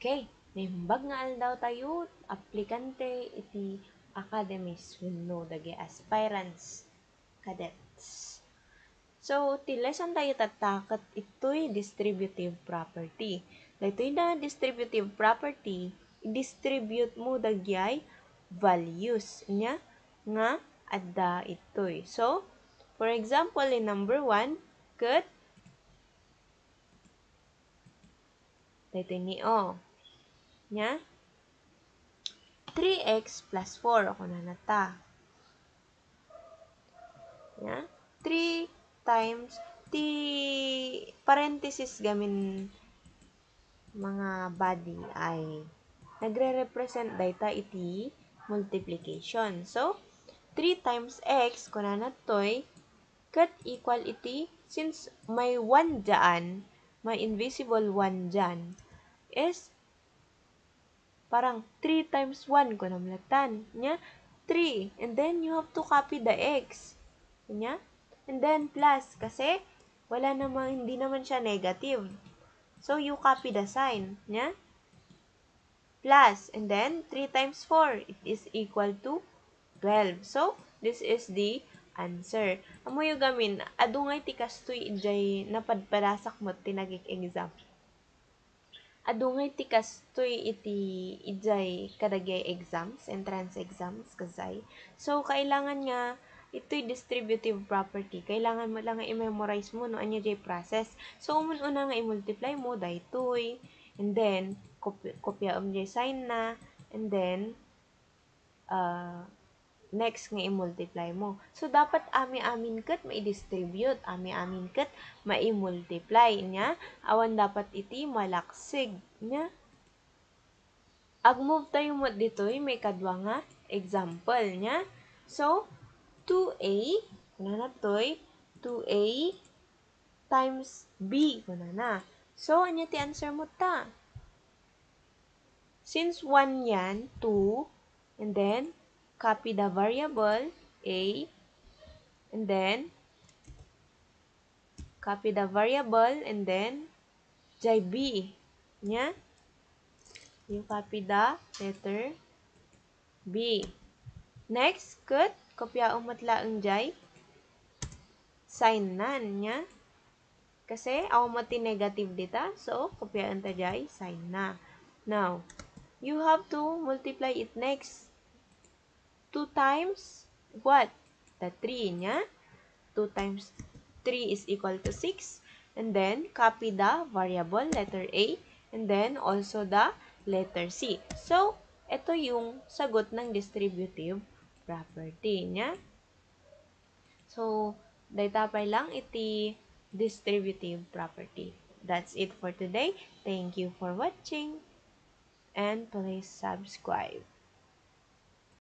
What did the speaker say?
Okay, nahimbag nga daw tayo, aplikante iti academies wenno dagiti aspirants cadets. So, ti lesson tayo tataket ito'y distributive property. Dito'y na distributive property, i-distribute mo dagay values niya nga adda ito'y. So, for example, in number 1, ket dito'y ni o nya 3x plus 4 ako na nata. Nya 3 times ti parenthesis gamin mga body ay nagre-represent data iti multiplication. So, 3 times x kunana toy ket equal iti since may 1 dyan, may invisible 1 dyan, is parang 3 times 1 kunamlatan. Nya 3 and then you have to copy the x. Nya and then plus kasi wala namang hindi naman siya negative. So, you copy the sign. Nya? Plus. And then, 3 times 4. It is equal to 12. So, this is the answer. Amo yung gamin, adungay ti kastoy ijay napadpadasak mo tinagik exam. Adungay ti kastoy iti ijay kadagay exams, entrance exams, kasay. So, kailangan nga ito'y distributive property. Kailangan mo lang nga i-memorize mo no anya jay process. So, una nga i-multiply mo daytoy, and then kopya jay sign na, and then next nga i-multiply mo. So, dapat ami-amin ket mai-distribute, ami-amin ket mai-multiply nya. Awan dapat iti malaksig nya. Ag-move tayo mo ditoy may kadwa nga example nya. So, 2a, kunana toy, 2a times b, kunana. So, anya ti answer mo ta? Since 1 yan, 2, and then, copy the variable a, and then, copy the variable, and then, jay b, nya? You copy the letter b. Next, ket kopyaon mo't laeng jay sign nan nya. Kasi aw mo ti negative dita, so kopyaan ta jay sign na. Now, you have to multiply it next. 2 times what? The 3 nya. 2 times 3 is equal to 6. And then, copy the variable letter a, and then also the letter c. So, ito yung sagot ng distributive property nya. So, daytapay lang iti distributive property. That's it for today. Thank you for watching and please subscribe.